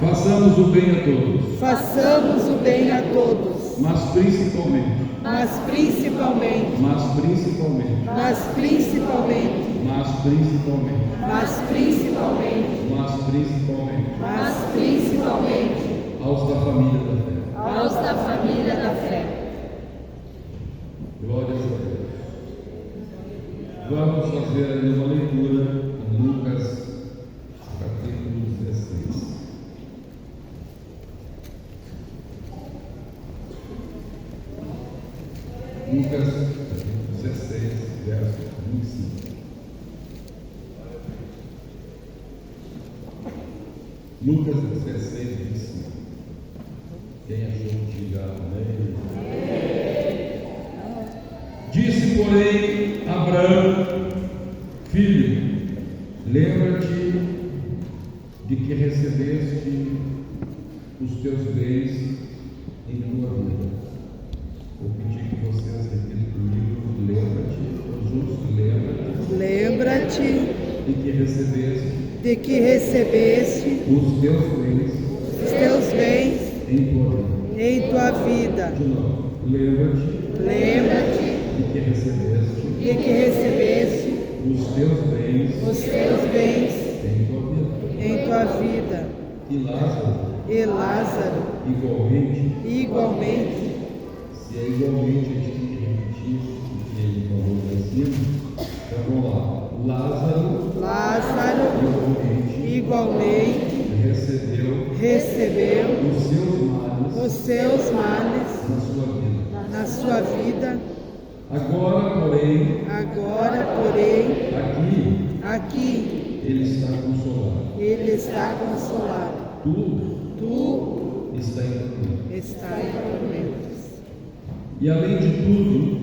Façamos o bem a todos. Façamos o bem a todos. Mas principalmente. Mas principalmente. Mas principalmente. Mas principalmente. Mas principalmente. Mas principalmente. Mas principalmente. Mas principalmente. Aos da família da fé. Aos da família da fé. Glórias a Deus. Vamos fazer aí uma leitura em Lucas, capítulo 16. Lucas 16, verso 25. Lucas 16, 25. Quem achou, diga amém. Disse, porém, Abraão: Filho, lembra-te de que recebeste os teus bens em tua vida. Vou pedir que vocês repitam comigo. Lembra-te, justo, lembra-te de que recebeste os teus bens em tua vida. De novo. Lembra-te de que recebeste os teus bens em tua vida. E Lázaro, igualmente, se é igualmente, a gente tem que repetir o que ele falou lá em cima. Então vamos lá. Lázaro igualmente recebeu os seus males na sua vida. Agora, porém, aqui ele está consolado. Tu está em tormentos. E além de tudo,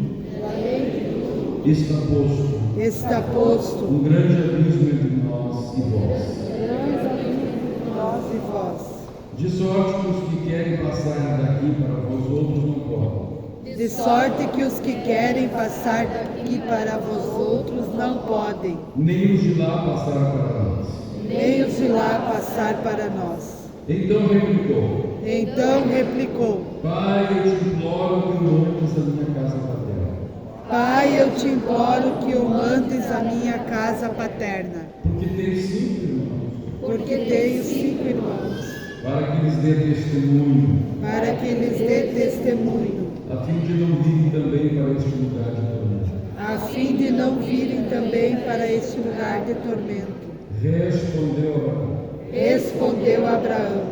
está posto um grande abismo entre nós e vós. De sorte que os que querem passar daqui para vós outros não podem. De sorte que os que querem passar daqui para vós outros não podem, nem os de lá passar para nós. Então replicou: Pai, eu te imploro que o mandes a minha casa paterna. Pai, eu te imploro que o mandes a minha casa paterna. Porque tenho 5 irmãos. Para que lhes dê testemunho. A fim de não virem também para este lugar de tormento. Respondeu Abraão: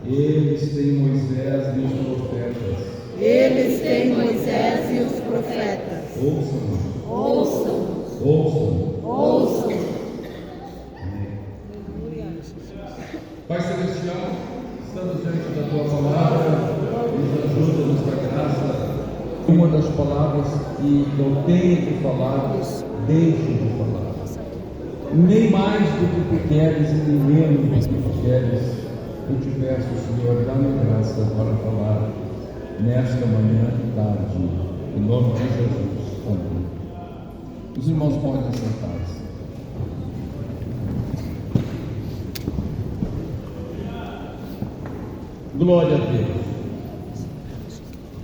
Eles têm Moisés e os profetas. Ouçam. Pai Celestial, estamos diante da Tua palavra, nos ajuda, nos dá graça. Uma das palavras que eu tenho que falar, deixo de falar. Nem mais do que tu queres e nem menos do que tu queres. Eu te peço, Senhor, dá-me graça para falar nesta manhã e tarde. Em nome de Jesus. Amém. Os irmãos podem sentar-se. Glória a Deus.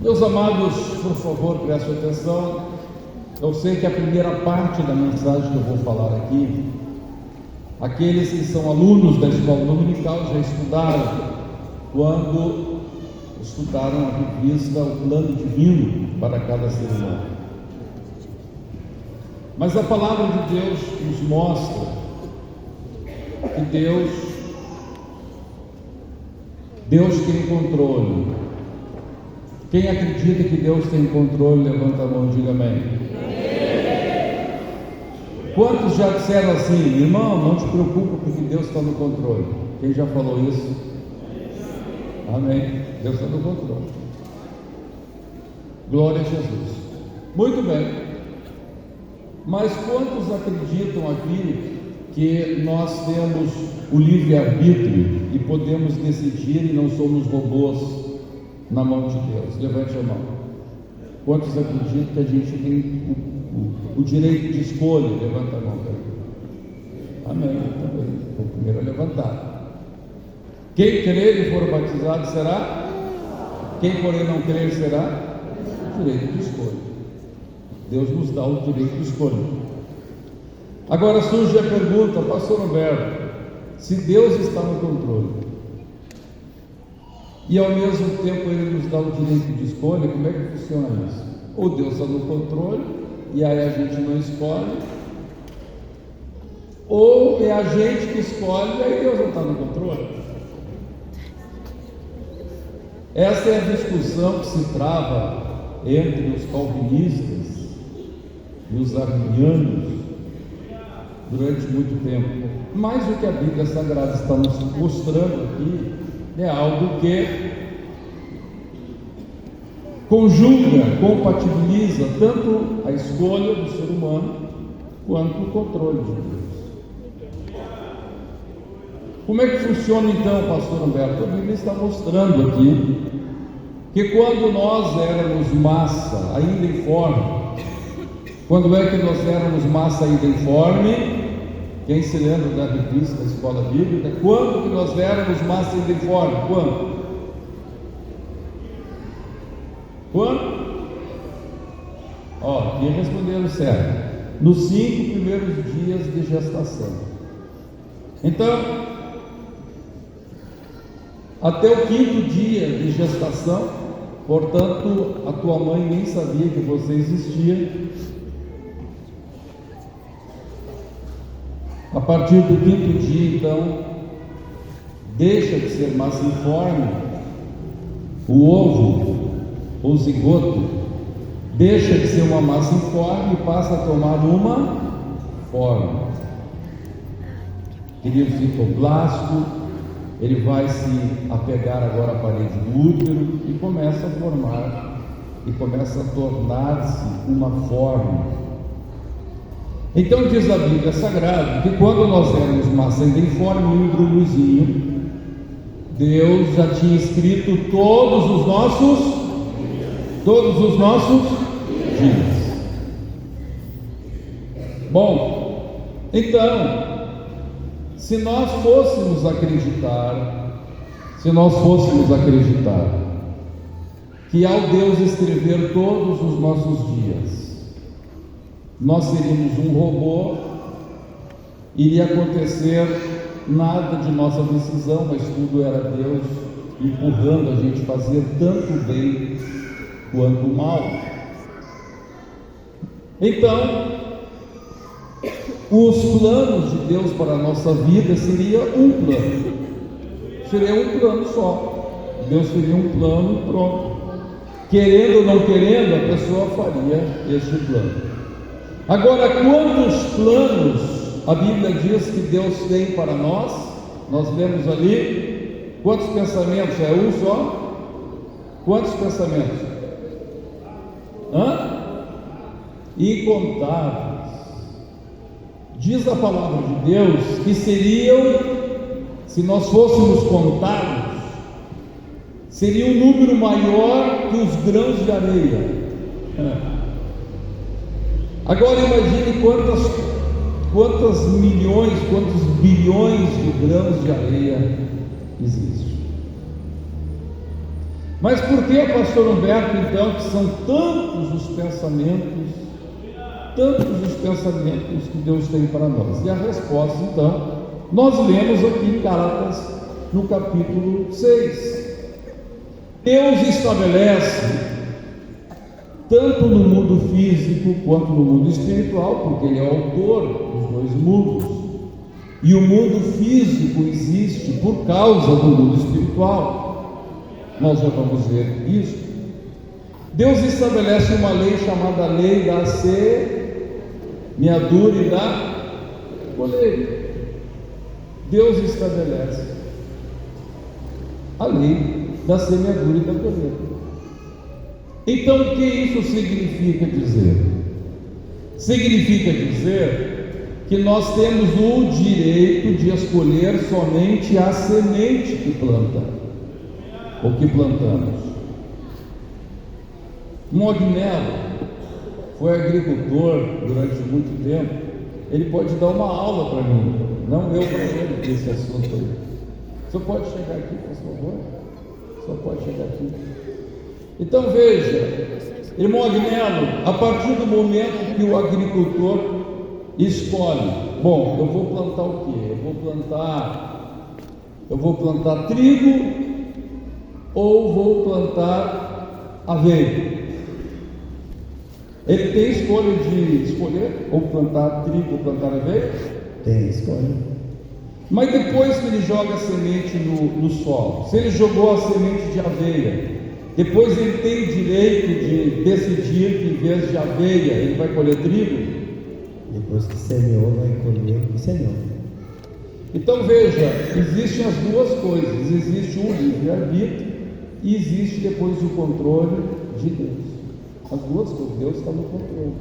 Meus amados, por favor, prestem atenção. Eu sei que a primeira parte da mensagem que eu vou falar aqui, aqueles que são alunos da escola dominical já estudaram quando estudaram a revista O Plano Divino para cada ser humano. Mas a palavra de Deus nos mostra que Deus tem controle. Quem acredita que Deus tem controle, levanta a mão e diga amém. Quantos já disseram assim: irmão, não te preocupa porque Deus está no controle? Quem já falou isso? Amém. Deus está no controle. Glória a Jesus. Muito bem. Mas quantos acreditam aqui que nós temos o livre-arbítrio e podemos decidir e não somos robôs na mão de Deus? Levante a mão. Quantos acreditam que a gente tem o direito de escolha? Levanta a mão. Amém. Também. O primeiro a levantar. Quem crer e for batizado será? Quem, porém, não crer será? Direito de escolha. Deus nos dá o direito de escolha. Agora surge a pergunta, pastor Humberto, se Deus está no controle e ao mesmo tempo Ele nos dá o direito de escolha, como é que funciona isso? Ou Deus está no controle e aí a gente não escolhe, ou é a gente que escolhe e aí Deus não está no controle. Essa é a discussão que se trava entre os calvinistas e os arminianos durante muito tempo. Mas o que a Bíblia Sagrada está nos mostrando aqui é algo que conjuga, compatibiliza tanto a escolha do ser humano quanto o controle de Deus. Como é que funciona então, pastor Humberto? A Bíblia está mostrando aqui que quando nós éramos massa ainda informe, quando é que nós éramos massa ainda informe? Quem se lembra da revista Escola Bíblica? Quando que nós éramos massa ainda informe? Quando? Aqui responderam certo. Nos 5 primeiros dias de gestação. Então, até o 5º dia de gestação, portanto, a tua mãe nem sabia que você existia. A partir do 5º dia, então, deixa de ser massa informe, o ovo, o zigoto, deixa de ser uma massa informe e passa a tomar uma forma. Querido citoplástico, ele vai se apegar agora à parede do útero e começa a formar, e começa a tornar-se uma forma. Então diz a Bíblia Sagrada que quando nós éramos massa ainda informe, um embrulhozinho, Deus já tinha escrito todos os nossos dias. Bom, então, se nós fôssemos acreditar que ao Deus escrever todos os nossos dias, nós seríamos um robô, iria acontecer nada de nossa decisão, mas tudo era Deus empurrando a gente a fazer tanto bem quanto mal. Então, os planos de Deus para a nossa vida seria um plano só. Deus teria um plano e pronto. Querendo ou não querendo, a pessoa faria este plano. Agora, quantos planos a Bíblia diz que Deus tem para nós? Nós lemos ali, quantos pensamentos? É um só? Quantos pensamentos? Incontáveis. Diz a palavra de Deus que seriam, se nós fôssemos contados, seria um número maior que os grãos de areia. Agora imagine quantas milhões, quantos bilhões de grãos de areia existem. Mas por que, pastor Humberto, então, que são tantos os pensamentos que Deus tem para nós? E a resposta, então, nós lemos aqui em Gálatas, no capítulo 6. Deus estabelece, tanto no mundo físico quanto no mundo espiritual, porque Ele é o autor dos dois mundos, e o mundo físico existe por causa do mundo espiritual. Nós já vamos ver isso. Deus estabelece uma lei chamada lei da semeadura e da colheita. Deus estabelece a lei da semeadura e da colheita. Então, o que isso significa dizer? Significa dizer que nós temos o direito de escolher somente a semente que plantamos, ou que plantamos. Mognello foi agricultor durante muito tempo. Ele pode dar uma aula para mim, não eu para ele, desse assunto aí. Só pode chegar aqui, por favor? Só pode chegar aqui. Então veja, irmão Agnello, a partir do momento que o agricultor escolhe, bom, eu vou plantar o quê? Eu vou plantar trigo ou vou plantar aveia? Ele tem escolha de escolher ou plantar trigo ou plantar aveia? Tem escolha. Mas depois que ele joga a semente no solo, se ele jogou a semente de aveia, depois ele tem o direito de decidir que em vez de aveia ele vai colher trigo? Depois que semeou, vai colher o que semeou. Então veja, existem as duas coisas: existe o livre-arbítrio e existe depois o controle de Deus. As duas coisas. Deus está no controle.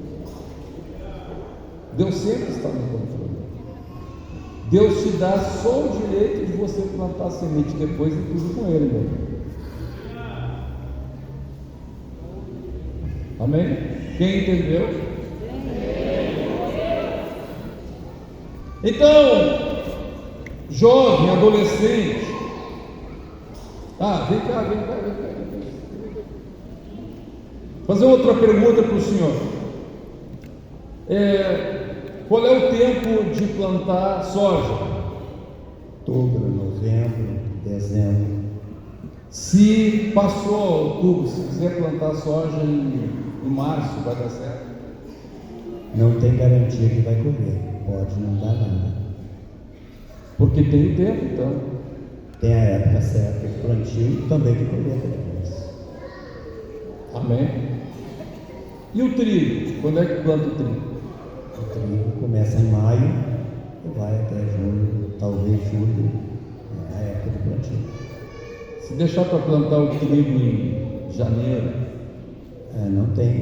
Deus sempre está no controle. Deus te dá só o direito de você plantar a semente, depois de tudo com Ele mesmo. Amém? Quem entendeu? Então, jovem, adolescente, vem cá. Fazer outra pergunta para o senhor. Qual é o tempo de plantar soja? Outubro, novembro, dezembro. Se passou outubro, se quiser plantar soja em março, vai dar certo? Não tem garantia que vai colher, pode não dar nada. Porque tem o tempo, então. Tem a época certa de plantio e também de colheita depois. Amém? E o trigo? Quando é que planta o trigo? O trigo começa em maio e vai até junho, talvez julho, é a época de plantio. Se deixar para plantar o trigo em janeiro,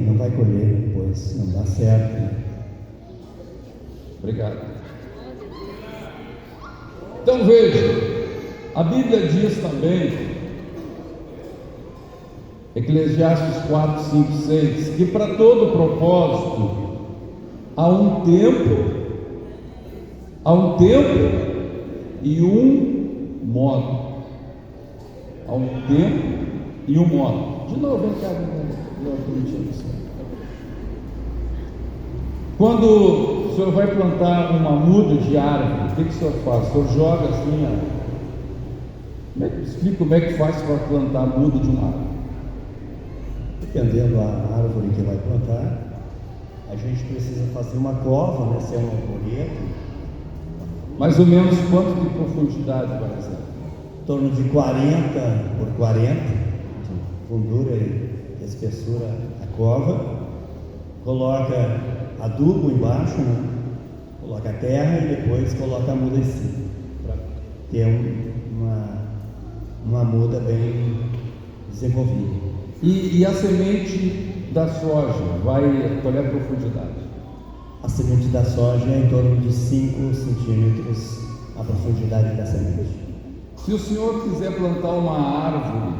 não vai colher depois, não dá certo. Né? Obrigado. Então veja, a Bíblia diz também, Eclesiastes 4, 5, 6, que para todo propósito há um tempo e um modo. Há um tempo e um modo. De novo, vem cá, quando o senhor vai plantar uma muda de árvore, o que o senhor faz? O senhor joga assim, explica como é que faz para plantar a muda de uma árvore. Dependendo da árvore que vai plantar, a gente precisa fazer uma cova, né? Se é um arvoredo. Mais ou menos quanto de profundidade vai ser? Em torno de 40 por 40 de fundura e espessura a cova. Coloca adubo embaixo, né? Coloca a terra e depois coloca a muda em cima, para ter uma muda bem desenvolvida. E a semente da soja, qual é a profundidade? A semente da soja é em torno de 5 centímetros a profundidade da semente. Se o senhor quiser plantar uma árvore,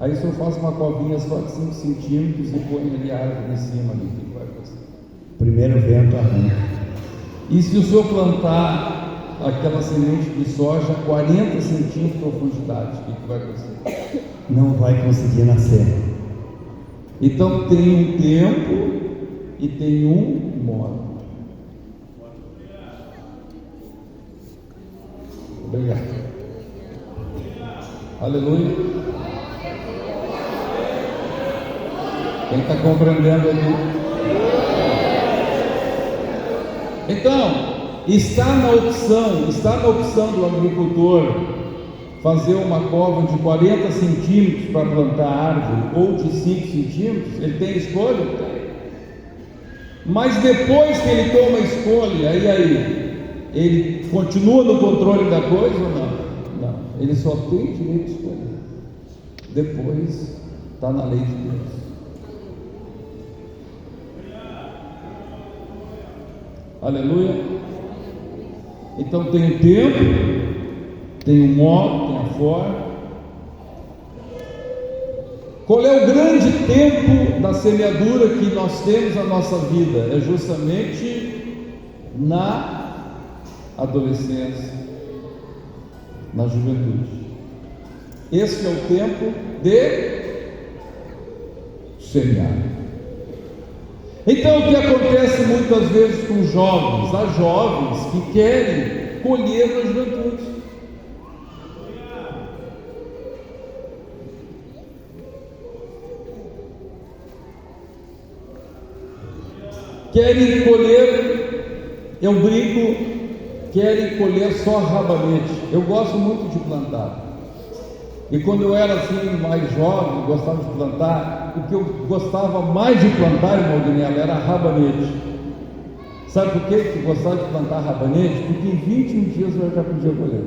aí o senhor faz uma covinha só de 5 centímetros e põe ali a árvore em cima, ali, o que vai acontecer? Primeiro vento arranca. E se o senhor plantar aquela semente de soja a 40 centímetros de profundidade, o que vai acontecer? Não vai conseguir nascer. Então tem um tempo e tem um modo. Obrigado. Aleluia. Quem está compreendendo aqui? Então, está na opção do agricultor fazer uma cova de 40 centímetros para plantar árvore ou de 5 centímetros, ele tem escolha? Mas depois que ele toma a escolha, aí ele continua no controle da coisa ou não? Não, ele só tem direito de escolher. Depois está na lei de Deus. Aleluia. Então tem o tempo, tem o modo, tem a forma. Qual é o grande tempo da semeadura que nós temos na nossa vida? É justamente na adolescência, na juventude. Esse é o tempo de semear. Então, o que acontece muitas vezes com os jovens? Há jovens que querem colher na juventude. Querem colher, eu brinco, querem colher só rabanete. Eu gosto muito de plantar. E quando eu era assim mais jovem, gostava de plantar, o que eu gostava mais de plantar, irmão Daniel, era rabanete. Sabe por que eu gostava de plantar rabanete? Porque em 21 dias eu já podia colher.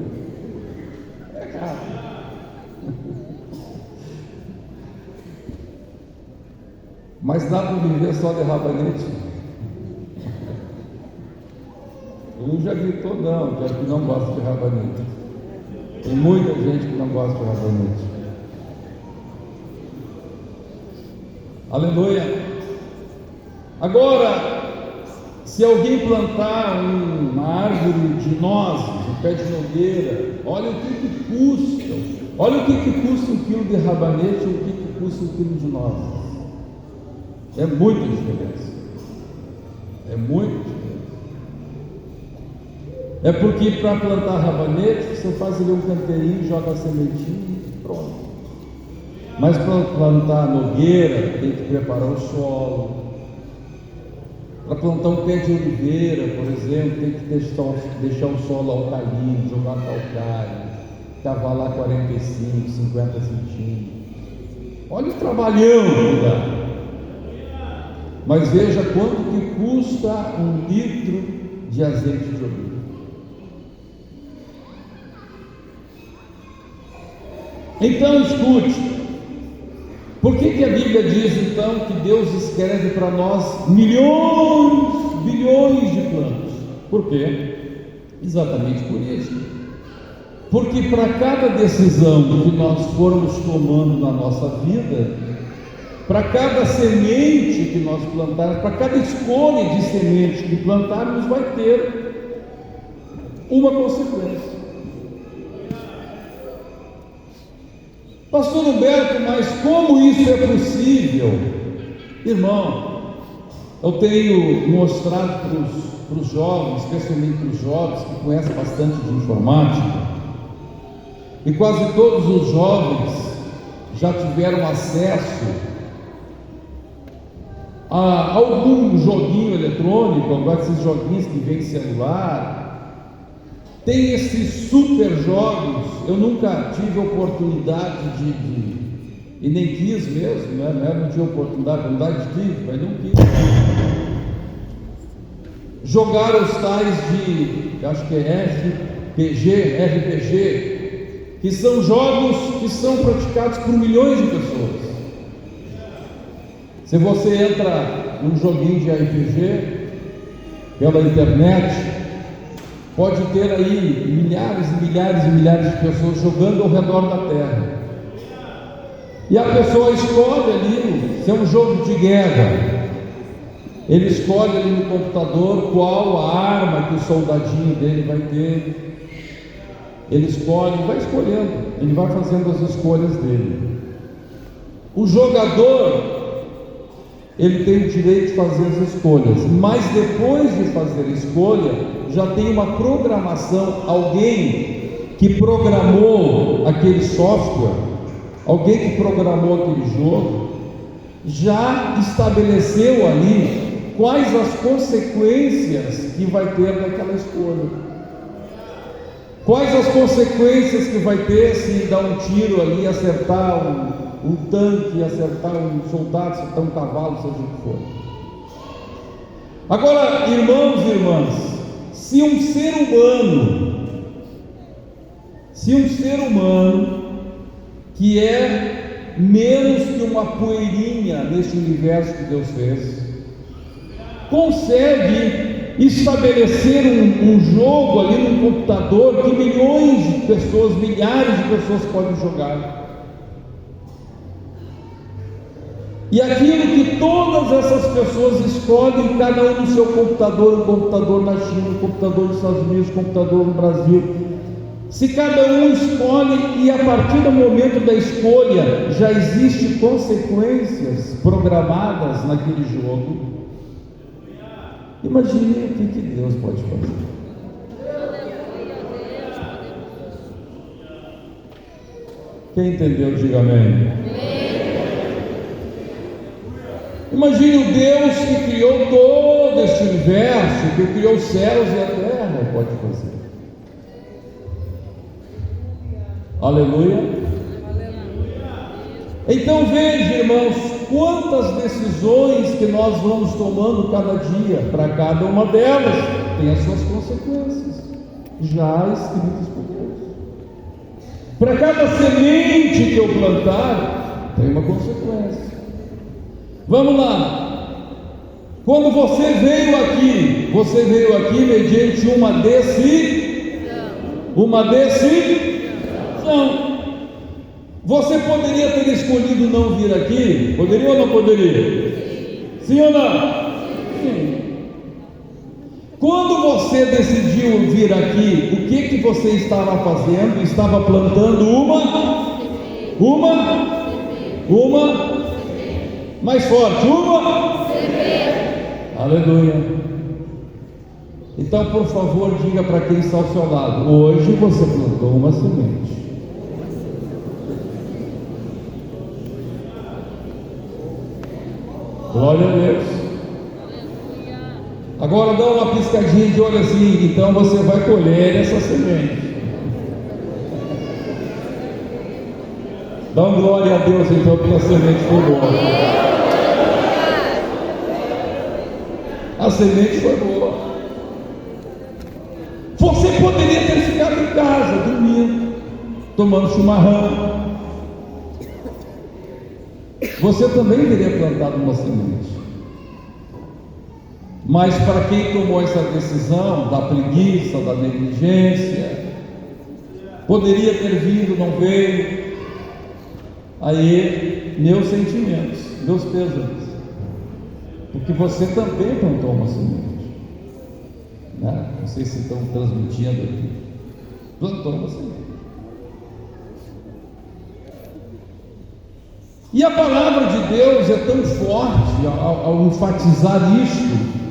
É rápido. Mas dá para viver só de rabanete? Um já gritou não, já que não gosta de rabanete. Tem muita gente que não gosta de rabanete. Aleluia. Agora, se alguém plantar uma árvore de nozes, um pé de nogueira, olha o que custa. Olha o que custa 1 quilo de rabanete e o que custa 1 quilo de nozes. É muita diferença. É muito diferença. É porque para plantar rabanete, você faz ali um canteirinho, joga a sementinha e pronto. Mas para plantar nogueira, tem que preparar o solo. Para plantar um pé de oliveira, por exemplo, tem que deixar o solo alcalino, jogar calcário, cavar lá 45, 50 centímetros. Olha o trabalhão que dá. Mas veja quanto que custa 1 litro de azeite de oliva. Então escute, por que a Bíblia diz então que Deus escreve para nós milhões, bilhões de planos? Por quê? Exatamente por isso. Porque para cada decisão que nós formos tomando na nossa vida, para cada semente que nós plantarmos, para cada escolha de semente que plantarmos, vai ter uma consequência. Pastor Humberto, mas como isso é possível? Irmão, eu tenho mostrado para os jovens, especialmente para os jovens que conhecem bastante de informática, e quase todos os jovens já tiveram acesso a algum joguinho eletrônico, agora esses joguinhos que vêm em celular. Tem esses super jogos. Eu nunca tive oportunidade e nem quis mesmo, né? Não tinha oportunidade tive, mas não quis jogar os tais de, acho que é RPG, que são jogos que são praticados por milhões de pessoas. Se você entra num joguinho de RPG pela internet, pode ter aí milhares e milhares e milhares de pessoas jogando ao redor da terra. E a pessoa escolhe ali, se é um jogo de guerra, ele escolhe ali no computador qual a arma que o soldadinho dele vai ter. Ele escolhe, vai escolhendo, ele vai fazendo as escolhas dele. O jogador, ele tem o direito de fazer as escolhas, mas depois de fazer a escolha, já tem uma programação. Alguém que programou aquele software, alguém que programou aquele jogo, já estabeleceu ali quais as consequências que vai ter naquela escolha. Quais as consequências que vai ter se dar um tiro ali, acertar um tanque, acertar um soldado, acertar um cavalo, seja o que for. Agora, irmãos e irmãs, se um ser humano que é menos que uma poeirinha nesse universo que Deus fez, consegue estabelecer um jogo ali no computador que milhões de pessoas, milhares de pessoas podem jogar, e aquilo que todas essas pessoas escolhem, cada um no seu computador, um computador na China, um computador nos Estados Unidos, um computador no Brasil, Se cada um escolhe e a partir do momento da escolha já existem consequências programadas naquele jogo, imagine o que Deus pode fazer. Quem entendeu, diga amém. Imagine o Deus que criou todo este universo, que criou os céus e a terra, pode fazer. Aleluia. Então veja, irmãos, quantas decisões que nós vamos tomando cada dia, para cada uma delas tem as suas consequências, já escritas por Deus. Para cada semente que eu plantar, tem uma consequência. Vamos lá. Quando você veio aqui mediante uma decisão. Você poderia ter escolhido não vir aqui? Poderia ou não poderia? Sim ou não? Sim. Quando você decidiu vir aqui, o que você estava fazendo? Estava plantando uma, mais forte, aleluia. Então, por favor, diga para quem está ao seu lado: hoje você plantou uma semente. Glória a Deus. Agora dá uma piscadinha de olho assim, então você vai colher essa semente. Dá uma glória a Deus então, porque a semente foi boa. A semente foi boa. Você poderia ter ficado em casa, dormindo, tomando chimarrão. Você também teria plantado uma semente. Mas para quem tomou essa decisão da preguiça, da negligência, poderia ter vindo, não veio. Aí, meus sentimentos, meus pêsames, porque você também plantou uma semente, né? Não sei se estão transmitindo aqui. Plantou uma semente. E a palavra de Deus é tão forte ao enfatizar isto,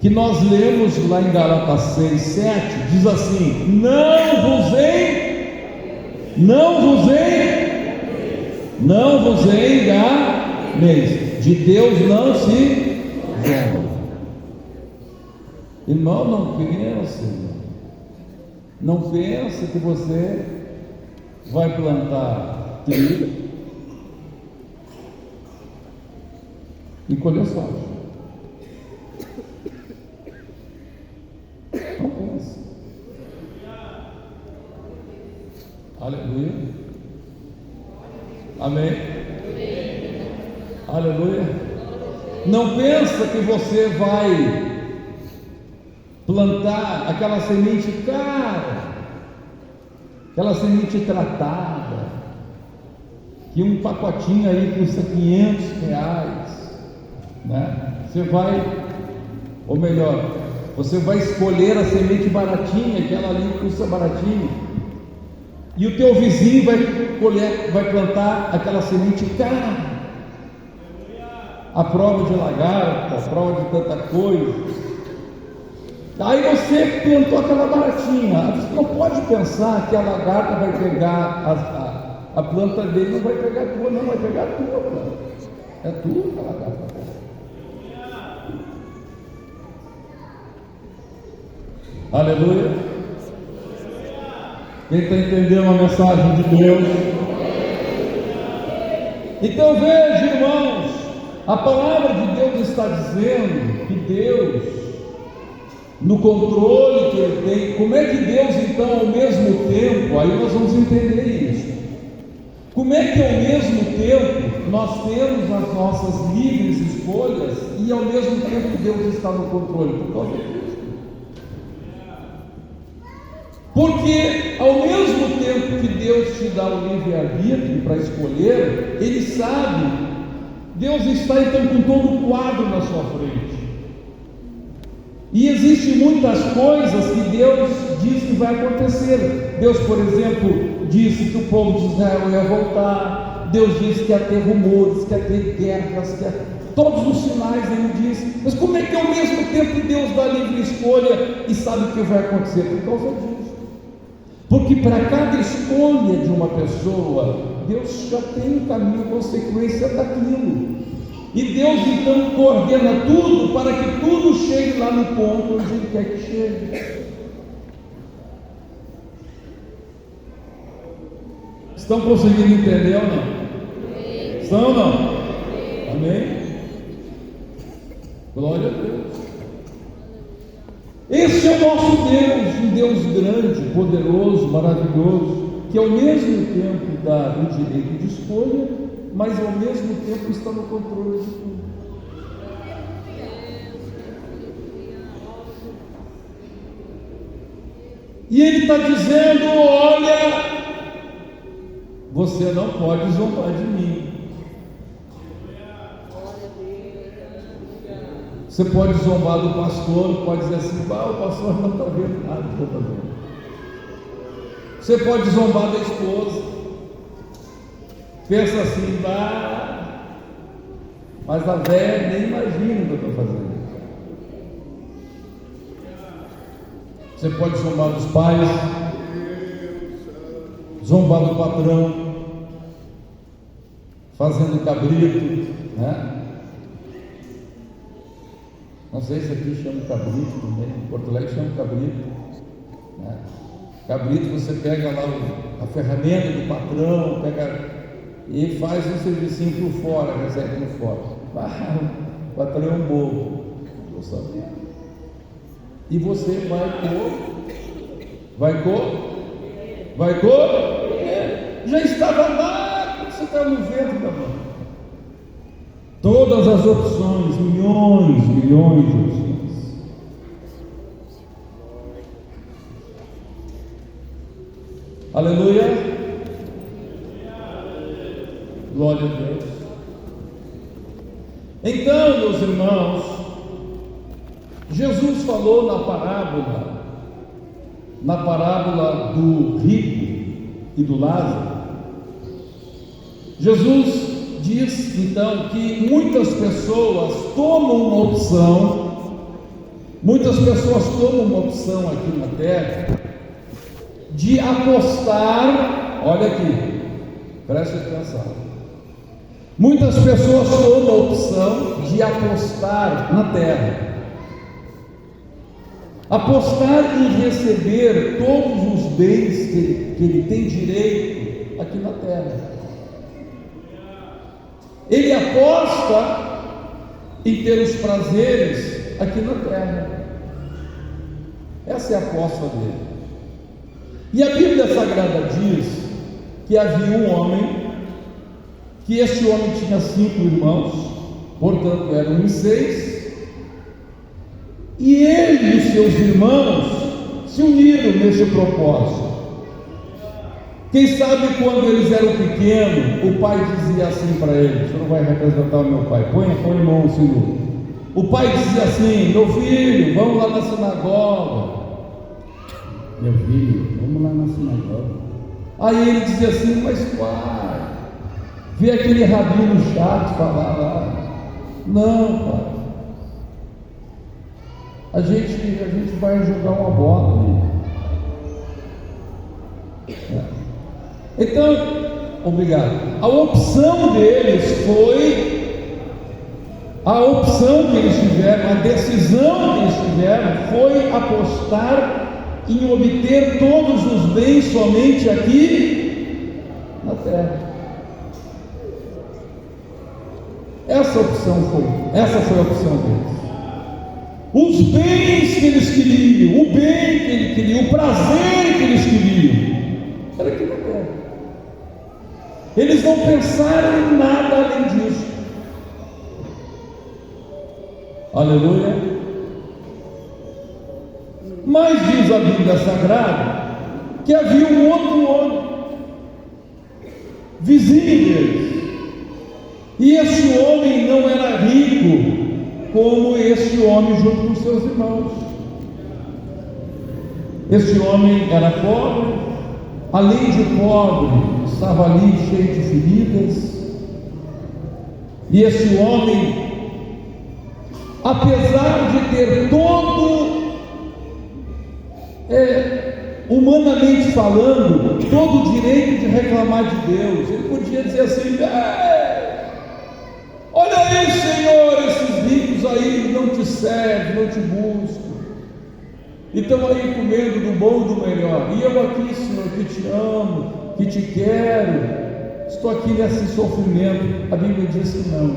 que nós lemos lá em Gálatas 6, 7, diz assim: não vos enganeis, de Deus não se zomba. Irmão, não pense que você vai plantar trigo e colher soja. Não pense. Aleluia. Amém. Aleluia. Não pensa que você vai plantar aquela semente cara, aquela semente tratada, que um pacotinho aí custa R$500, né? Você vai, ou melhor, você vai escolher a semente baratinha, aquela ali custa baratinho, e o teu vizinho vai plantar aquela semente cara, a prova de lagarta, a prova de tanta coisa. Aí você plantou aquela baratinha. Você não pode pensar que a lagarta vai pegar a planta dele, não vai pegar a tua, não, vai pegar a tua planta. É tua que a lagarta pega. Aleluia. Quem está entendendo a mensagem de Deus? Então veja, irmãos, a palavra de Deus está dizendo que Deus, no controle que Ele tem, como é que Deus então ao mesmo tempo, aí nós vamos entender isso, como é que ao mesmo tempo nós temos as nossas livres escolhas e ao mesmo tempo Deus está no controle? Por causa disso. Porque ao mesmo tempo que Deus te dá o livre-arbítrio para escolher, Ele sabe, Deus está então com todo o quadro na sua frente. E existem muitas coisas que Deus diz que vai acontecer. Deus, por exemplo, disse que o povo de Israel ia voltar. Deus disse que ia ter rumores, que ia ter guerras, que ia... todos os sinais Ele disse. Mas como é que ao mesmo tempo Deus dá livre escolha e sabe o que vai acontecer? Por causa disso. Porque para cada escolha de uma pessoa, Deus já tem um caminho, consequência daquilo. E Deus então coordena tudo para que tudo chegue lá no ponto onde Ele quer que chegue. Estão conseguindo entender ou não? Estão ou não? Amém? Glória a Deus. Esse é o nosso Deus, um Deus grande, poderoso, maravilhoso, que ao mesmo tempo dá o direito de escolha, mas ao mesmo tempo está no controle de tudo. E Ele está dizendo: olha, você não pode zombar de mim. Você pode zombar do pastor, pode dizer assim: o pastor não está vendo nada que eu estou vendo. Você pode zombar da esposa, pensa assim: mas a velha nem imagina o que eu estou fazendo. Você pode zombar dos pais, zombar do patrão, fazendo cabrito, né? Não sei se aqui chama cabrito também, em Porto Alegre chama cabrito, né? Cabrito, você pega lá a ferramenta do patrão, pega e faz um servicinho por fora, recebe por fora. O patrão é um bobo, eu sabia. E você vai já estava lá, quando você está no vento da mão. Todas as opções, milhões de opções. Aleluia. Glória a Deus. Então, meus irmãos, Jesus falou na parábola do rico e do Lázaro. Jesus diz então que muitas pessoas tomam uma opção aqui na terra de apostar. Olha aqui, preste atenção. Muitas pessoas tomam a opção de apostar na terra, apostar em receber todos os bens que ele tem direito aqui na terra. Ele aposta em ter os prazeres aqui na terra. Essa é a aposta dele. E a Bíblia Sagrada diz que havia um homem, que este homem tinha 5 irmãos, portanto eram em 6, e ele e os seus irmãos se uniram nesse propósito. Quem sabe quando eles eram pequenos, o pai dizia assim para eles: você não vai representar o meu pai, põe a mão no Senhor. O pai dizia assim: meu filho, vamos lá na sinagoga. Meu filho, vamos lá na sinagoga. Aí ele dizia assim: mas pai, vê aquele rabino chato falar lá. Não, pai, a gente vai jogar uma bola ali. Então, obrigado. A opção deles foi, a opção que eles tiveram, a decisão que eles tiveram foi apostar em obter todos os bens somente aqui na terra. Essa foi a opção deles. Os bens que eles queriam, o bem que eles queriam, o prazer que eles queriam, era aqui na terra. Eles não pensaram em nada além disso. Aleluia. Mas diz a Bíblia Sagrada que havia um outro homem, vizinho deles, e esse homem não era rico como esse homem junto com seus irmãos. Esse homem era pobre, além de pobre, estava ali cheio de feridas. E esse homem, apesar de ter todo, humanamente falando, todo o direito de reclamar de Deus, ele podia dizer assim: olha aí, Senhor, esses ricos aí não te servem, não te buscam, e estão aí comendo do bom e do melhor, e eu aqui, Senhor, que te amo, que te quero, estou aqui nesse sofrimento. A Bíblia diz que não,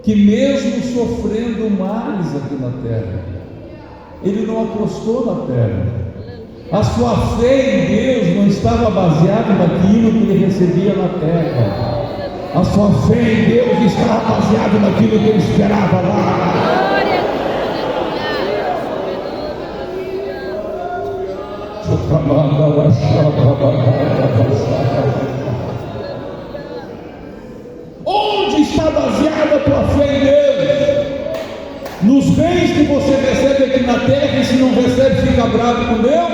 que mesmo sofrendo males aqui na terra, ele não apostou na terra. A sua fé em Deus não estava baseada naquilo que ele recebia na terra. A sua fé em Deus estava baseada naquilo que ele esperava lá. Onde está baseada a tua fé em Deus? Nos bens que você recebe aqui na terra, e se não recebe, fica bravo com Deus?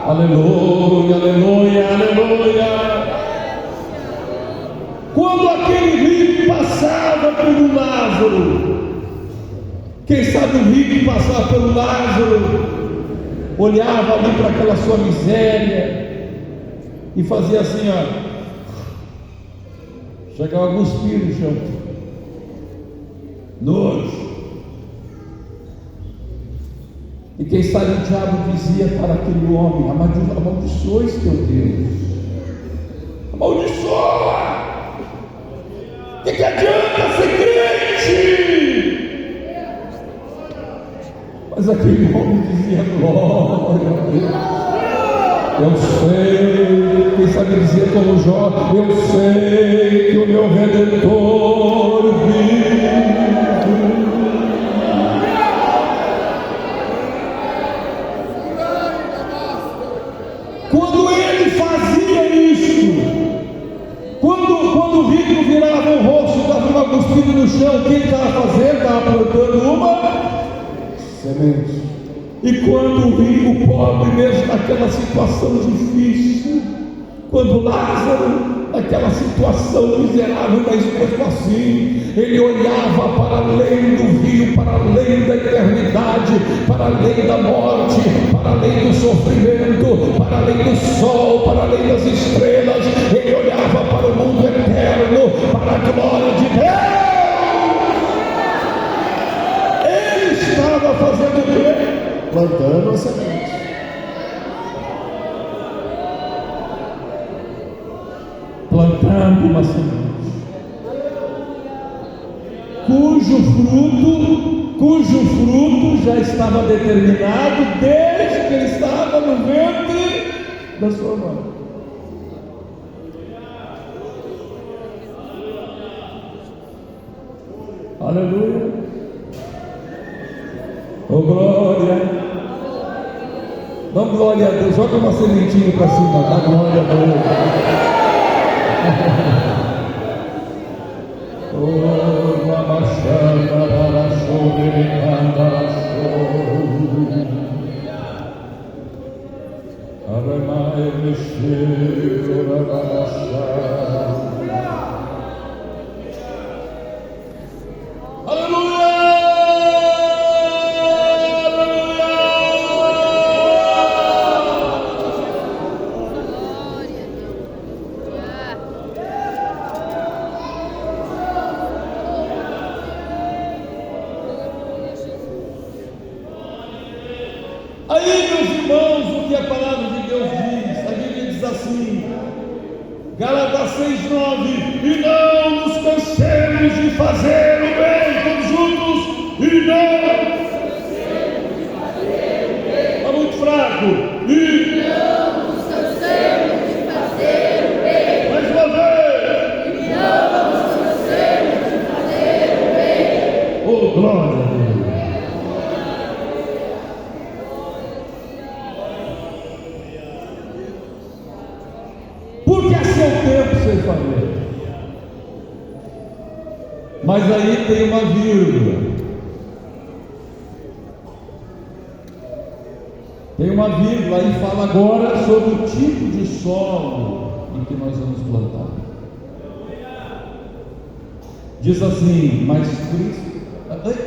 Aleluia, aleluia, aleluia. Quando aquele rico passava pelo Lázaro, quem sabe o rico passava pelo Lázaro, olhava ali para aquela sua miséria e fazia assim, ó, chegava a cuspir no chão, nojo. E quem sabe o diabo dizia para aquele homem: amaldiçoe teu Deus, amaldiçoa, que adianta ser crente? Mas aquele homem dizia: glória a Deus, eu sei, quem sabe dizia como Jó: eu sei que o meu Redentor vive. Quando ele fazia isso, quando o rico virava o rosto, estava uma cuspida no chão, o que ele estava fazendo? Estava plantando uma semente. E quando o pobre, mesmo naquela situação difícil, quando Lázaro, naquela situação miserável, mas mesmo assim, ele olhava para além do rio, para além da eternidade, para além da morte, para além do sofrimento, para além do sol, para além das estrelas, ele olhava para o mundo eterno, para a glória de Deus. Ele estava fazendo o quê? Plantando a semente. Plantando uma semente, cujo fruto já estava determinado desde que ele estava no ventre da sua mãe. Aleluia. Oh glória. Dá glória a Deus. Joga uma sementinha para cima. Dá glória a Deus. Oh, Mabachanda, Barachou, Bericanda, Aramai, Mexeu, Rabachá. Aí, meus irmãos, o que a palavra de Deus diz? A Bíblia diz assim, Gálatas 6:9: e não nos cansemos de fazer o bem, todos juntos, e não está muito fraco, e não nos cansemos de fazer o bem, mais uma vez, e não Mas aí tem uma vírgula. Tem uma vírgula e fala agora sobre o tipo de solo em que nós vamos plantar. Diz assim, mas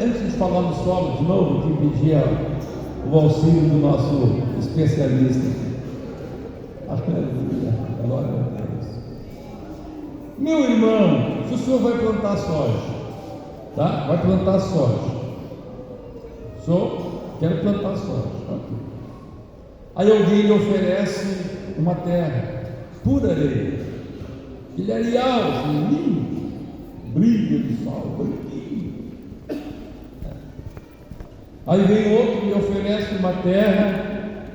antes de falar no solo de novo, que pedia o auxílio do nosso especialista. Aleluia, glória a Deus. Meu irmão, se o senhor vai plantar soja, tá? Vai plantar soja. Quero plantar soja. Okay. Aí alguém lhe oferece uma terra, pura areia, ele é areal, assim, lindo, brilha de sol, branquinho. Aí vem outro e lhe oferece uma terra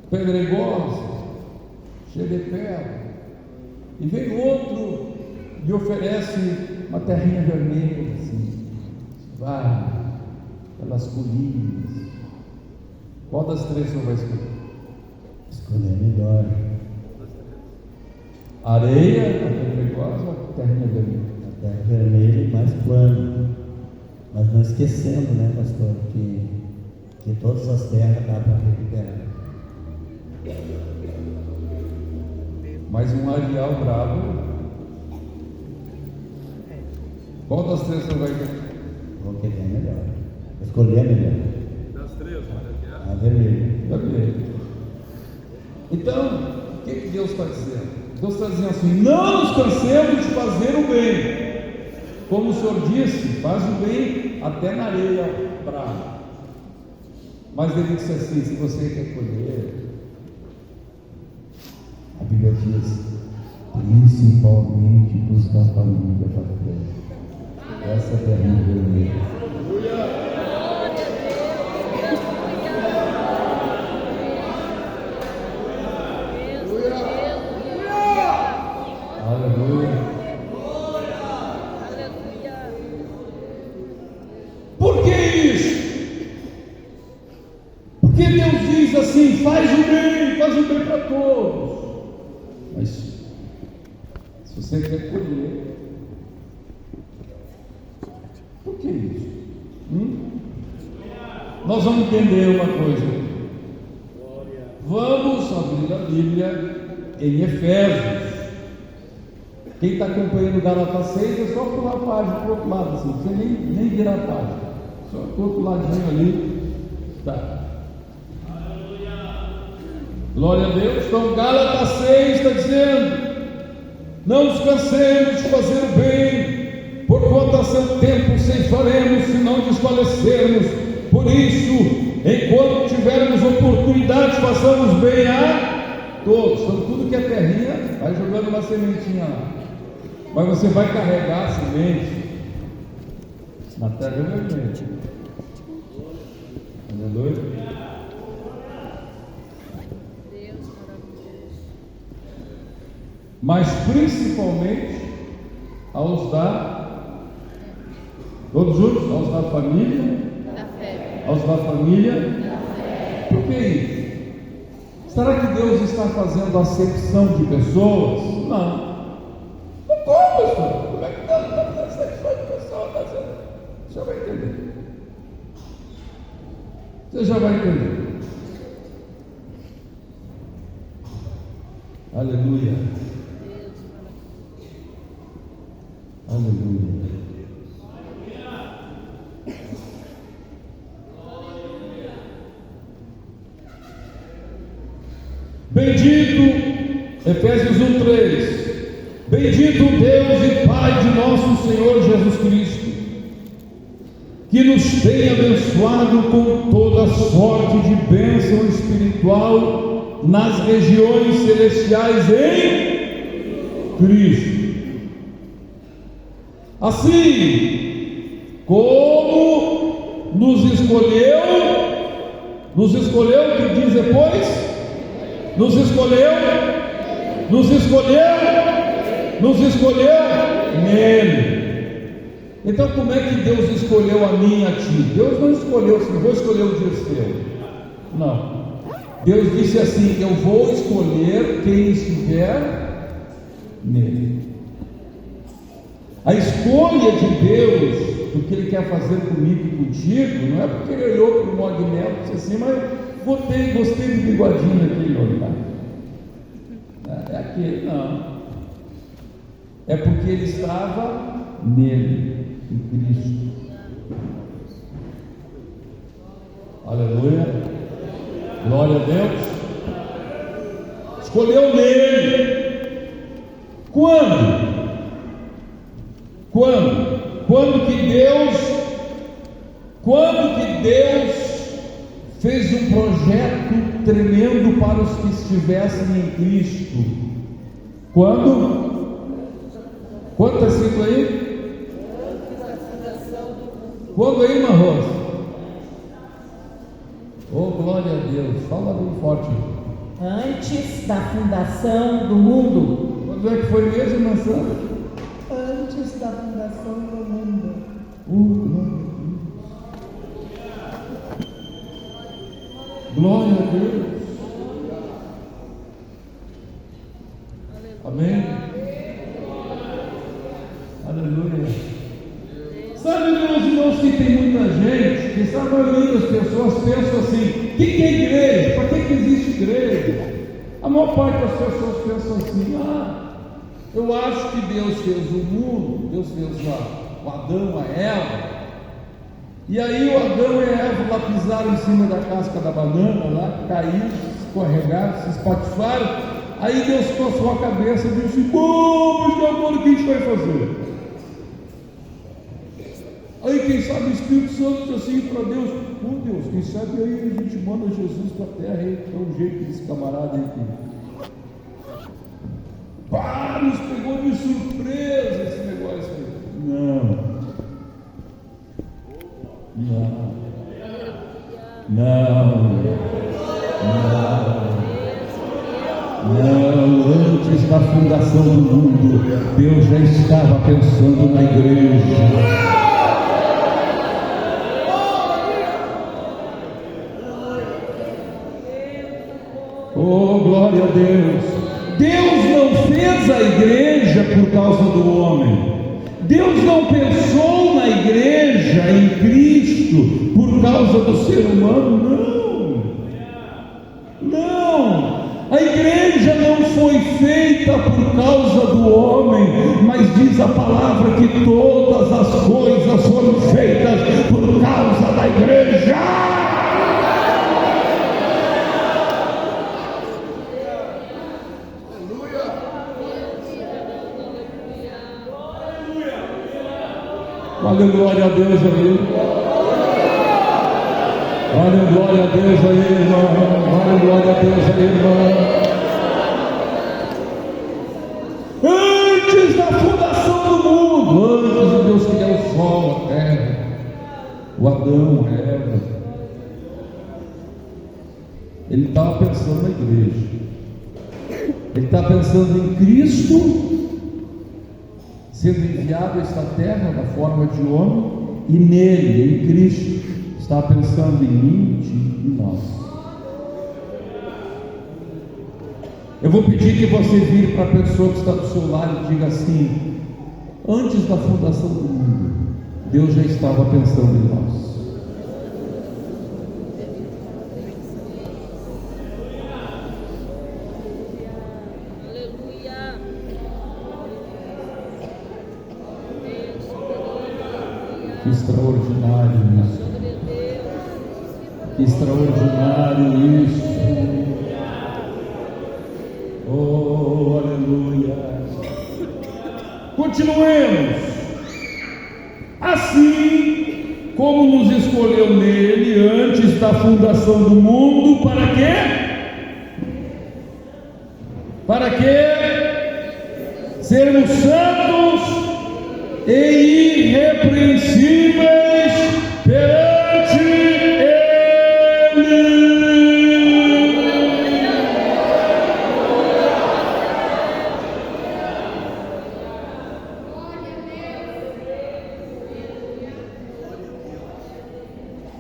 pedregosa, cheia de pedra. E vem outro e lhe oferece uma terrinha vermelha, assim, vai, pelas colinas. Qual das três você vai escolher? Escolher melhor. Areia, a pedregosa ou a terrinha vermelha? A terra vermelha e mais plana. Mas não esquecendo, né, pastor, que todas as terras dá para recuperar. Mas um areal bravo. Qual das três você vai querer? Vou querer a melhor. Escolher a melhor. Das três, a vermelha. Vermelha. Então, o que Deus está dizendo? Deus está dizendo assim: não nos cansemos de fazer o bem. Como o Senhor disse, faz o bem até na areia brava. Mas ele disse assim: se você quer colher, a Bíblia diz, principalmente dos da família da fé. Essa é a terra vermelha. Aleluia. Por que isso? Porque Deus diz assim: faz o bem para todos. Mas se você quer colher, por que isso? Nós vamos entender uma coisa. Vamos abrir a Bíblia em Efésios. Quem está acompanhando Gálatas 6 é só pular a página para o outro lado, assim, você nem virar a página, só para o outro ladinho ali. Tá. Glória a Deus. Então Gálatas 6 está dizendo: não nos cansemos de fazer o bem, porquanto a seu tempo ceifaremos, se não desfalecermos. Por isso, enquanto tivermos oportunidade, façamos bem a todos. Então tudo que é terrinha, vai jogando uma sementinha lá. Mas você vai carregar a semente na terra vermelha. Aleluia. Mas principalmente aos todos juntos, aos da família, aos da família. Por que isso? Será que Deus está fazendo acepção de pessoas? Não. Como, pastor? Como é que Deus está fazendo acepção de pessoas? Você vai entender. Você já vai entender. Aleluia. Aleluia. Bendito, Efésios 1:3. Bendito Deus e Pai de nosso Senhor Jesus Cristo, que nos tem abençoado com toda sorte de bênção espiritual nas regiões celestiais em Cristo. Assim como nos escolheu, o que diz depois? Nos escolheu nele. Então como é que Deus escolheu a mim e a ti? Deus não escolheu assim: vou escolher o Dirceu. Não. Deus disse assim: eu vou escolher quem estiver nele. A escolha de Deus, do que Ele quer fazer comigo e contigo, não é porque Ele olhou para o Mognel e disse assim, mas gostei do bigodinho daquele homem lá. É aquele, não. É porque Ele estava nele, em Cristo. Aleluia. Glória a Deus. Escolheu nele. Quando? Quando que Deus fez um projeto tremendo para os que estivessem em Cristo? Quando está escrito aí? Quando aí, irmã Rosa? Oh, glória a Deus, fala bem forte. Antes da fundação do mundo. Quando é que foi mesmo, irmã Sandra? Antes da fundação do mundo. Glória a Deus. Amém. Aleluia. Sabe, meus irmãos, que tem muita gente, que sabe, a maioria das pessoas pensam assim: o que é igreja? Para que existe igreja? A maior parte das pessoas pensam assim: eu acho que Deus fez o mundo, Deus fez o Adão, a Eva, e aí o Adão e a Eva lá pisaram em cima da casca da banana, lá caíram, escorregaram, se espatifaram. Aí Deus coçou a cabeça e disse: bom, mas agora o que a gente vai fazer? Aí quem sabe o Espírito Santo disse assim para Deus: Deus, quem sabe aí a gente manda Jesus para a terra, aí dá um jeito desse camarada aí aqui. Nos pegou de surpresa esse negócio aí. Não, antes da fundação do mundo, Deus já estava pensando na igreja. Oh, glória a Deus. Deus não fez a igreja por causa do homem. Deus não pensou na igreja, em Cristo, por causa do ser humano. Não. A igreja não foi feita por causa do homem, mas diz a palavra que todas as coisas foram feitas por causa da igreja. Valeu, glória a Deus aí. Valeu, glória a Deus aí, irmão. Valeu, glória a Deus aí, irmão. Antes da fundação do mundo, antes de Deus criar o sol, a terra, o Adão, a Eva, Ele estava pensando na igreja. Ele está pensando em Cristo sendo enviado a esta terra na forma de homem, e nele, em Cristo, está pensando em mim, em nós. Eu vou pedir que você vire para a pessoa que está do seu lado e diga assim: antes da fundação do mundo, Deus já estava pensando em nós. Que extraordinário isso. Que extraordinário isso. Oh, aleluia. Continuemos. Assim como nos escolheu nele antes da fundação do mundo, para quê? Para quê? Sermos santos e irrepreensíveis perante Ele.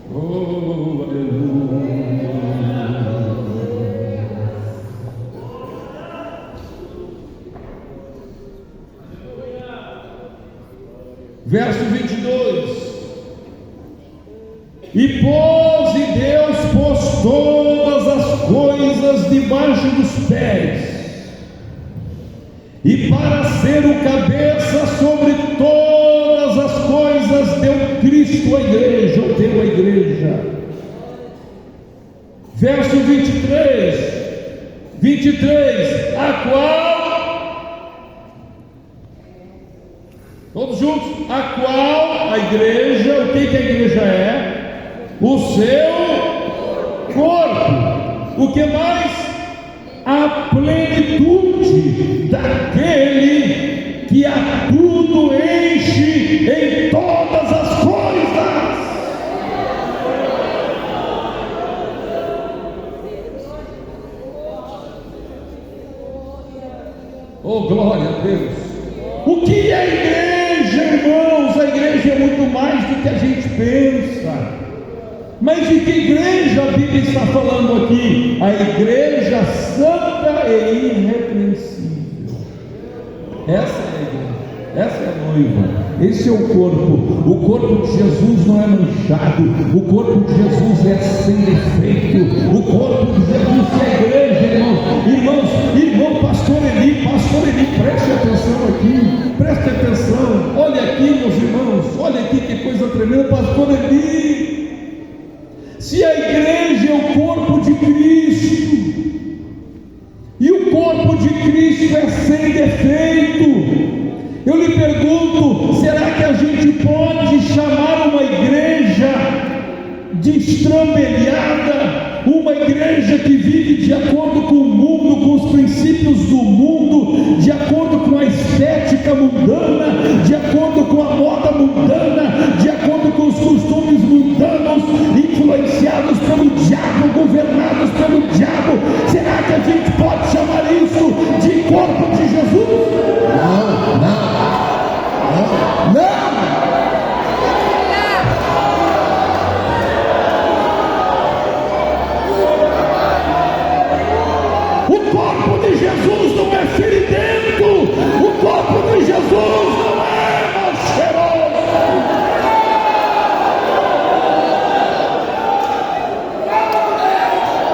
Oh, aleluia. Verso 22. E Deus pôs todas as coisas debaixo dos pés, e para ser o cabeça sobre todas as coisas, deu Cristo à igreja, ou deu a igreja. Verso 23, a qual, todos juntos, a qual a igreja, o que a igreja é? O seu corpo. O que mais? A plenitude daquele que a tudo enche em todas as coisas. Oh, glória a Deus. O que é a igreja, irmãos? A igreja é muito mais do que a gente pensa. Mas de que igreja a Bíblia está falando aqui? A igreja santa e irrepreensível. Essa é a igreja, essa é a noiva, esse é o corpo. O corpo de Jesus não é manchado, o corpo de Jesus é sem defeito, o corpo de Jesus é a igreja, irmão, pastor Eli, preste atenção aqui, preste atenção, olha aqui, meus irmãos, olha aqui que coisa tremenda, pastor Eli. Se a igreja é o corpo de Cristo, e o corpo de Cristo é sem defeito, eu lhe pergunto, será que a gente pode chamar uma igreja destrambelhada, uma igreja que vive de acordo com o mundo, com os princípios do mundo, de acordo com a estética mundana, de acordo com a moda mundana, de acordo com os costumes mundanos, influenciados pelo diabo, governados pelo diabo? Será que a gente pode chamar isso de corpo de Jesus? Não. O corpo de Jesus não é feridento, o corpo de Jesus não é mais cheiroso.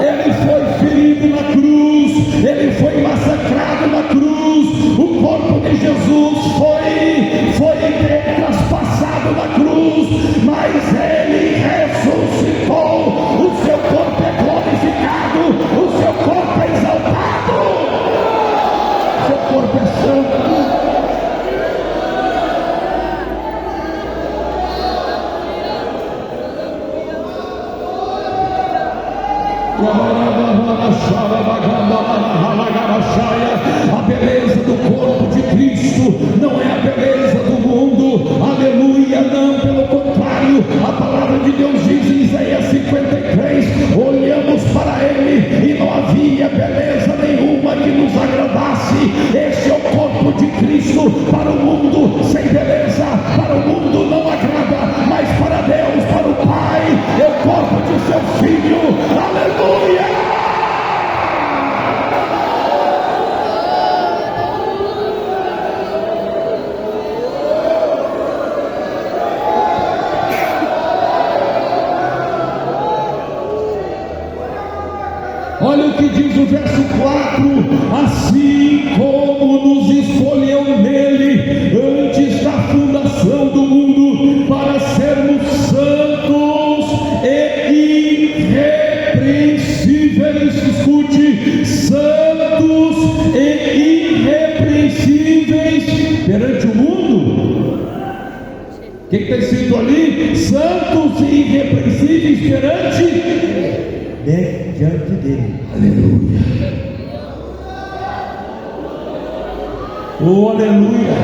Ele foi ferido na cruz, ele foi massacrado na cruz, o corpo de Jesus foi traspassado na cruz, mas ele ressuscitou. O seu corpo é glorificado, o seu corpo é exaltado, o seu corpo é santo. A beleza do corpo de Cristo não é a beleza do mundo, aleluia, não, pelo contrário, a palavra de Deus diz em Isaías 53, olhamos para ele e não havia beleza nenhuma que nos agradasse. Este é o corpo de Cristo. Para o mundo sem beleza, para o mundo não agrada, mas para Deus, para o Pai, é o corpo de seu Filho, aleluia. Olha o que diz o verso 4: assim como nos escolheu nele antes da fundação do mundo, para sermos santos e irrepreensíveis, escute, santos e irrepreensíveis perante o mundo. O que está escrito ali? Santos e irrepreensíveis diante dele. Aleluia. Oh, aleluia.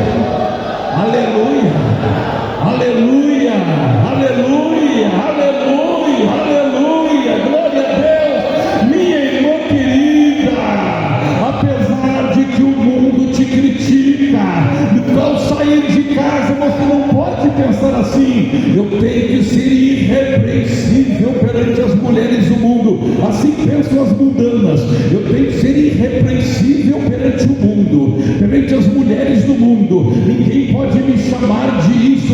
Aleluia. Aleluia. Aleluia. Aleluia. Aleluia. Glória a Deus. Minha irmã querida, apesar de que o mundo te critica, ao sair de casa você não pode pensar assim: eu tenho que ser irrepreensível perante as mulheres do mundo. Assim pensam as mundanas: eu tenho que ser irrepreensível perante o mundo, perante as mulheres do mundo. Ninguém pode me chamar de isso,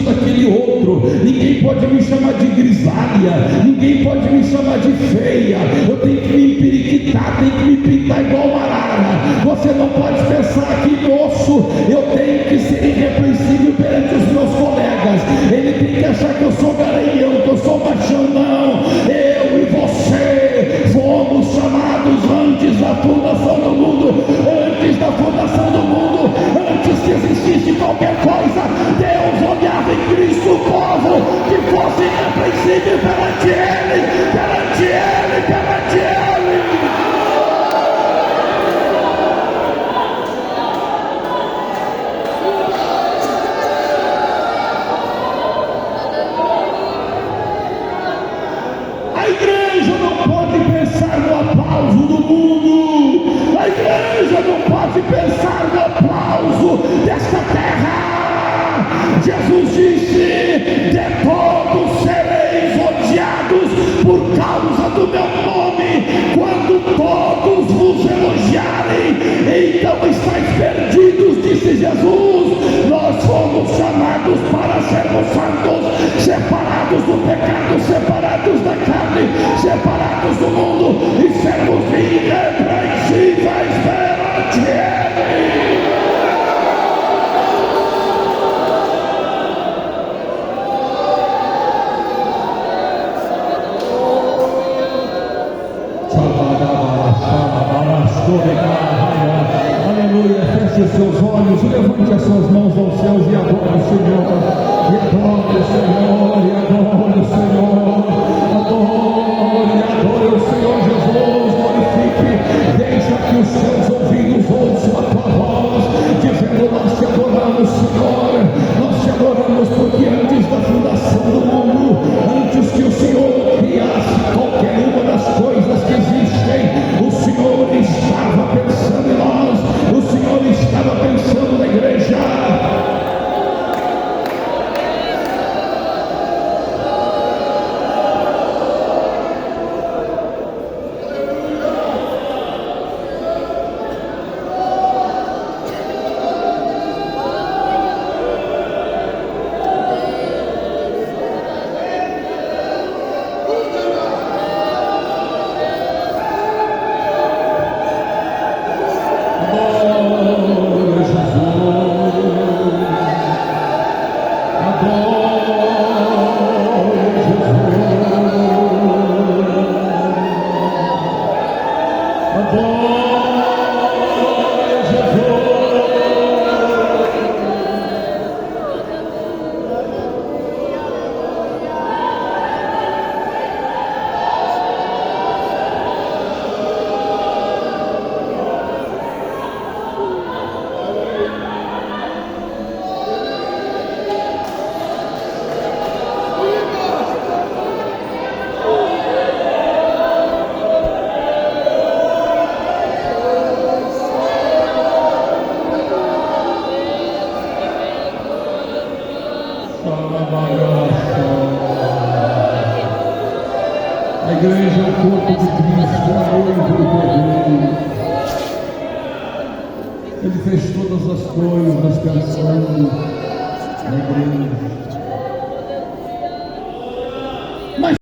pode me chamar de grisalha, ninguém pode me chamar de feia. Eu tenho que me empiriquitar, tenho que me pintar igual uma arara. Você não pode pensar que, moço, eu tenho que ser irrepreensível perante os meus colegas. Ele tem que achar que eu sou garanhão, que eu sou machão. Não, eu e você fomos chamados antes da fundação do mundo. Antes da fundação do mundo, antes que existisse qualquer coisa, Deus olhava em Cristo o povo que fosse irrepreensível perante Ele, perante Ele, perante Ele. A igreja não pode pensar no aplauso do mundo. A igreja não pode pensar no aplauso desta terra. Jesus disse: de todos sereis odiados por causa do meu nome. Quando todos vos elogiarem, então estáis perdidos, disse Jesus. Nós fomos chamados para sermos santos, separados do pecado, separados da carne, separados do mundo e sermos irrepreensíveis perante Ele. Aleluia, feche os seus olhos, levante as suas mãos aos céus e adore o Senhor, e adore o Senhor, e adore o Senhor, adore o Senhor Jesus, glorifique, deixa que os seus ouvidos ouçam a tua voz, dizendo: nós te adoramos, Senhor, nós te adoramos, porque antes da fundação do mundo, antes que o Senhor criasse qualquer uma das coisas que existem, o Senhor estava pensando em nós, o Senhor estava pensando na igreja. A igreja é o corpo de Cristo, é a noiva do Cordeiro. Ele fez todas as coisas pensando na igreja.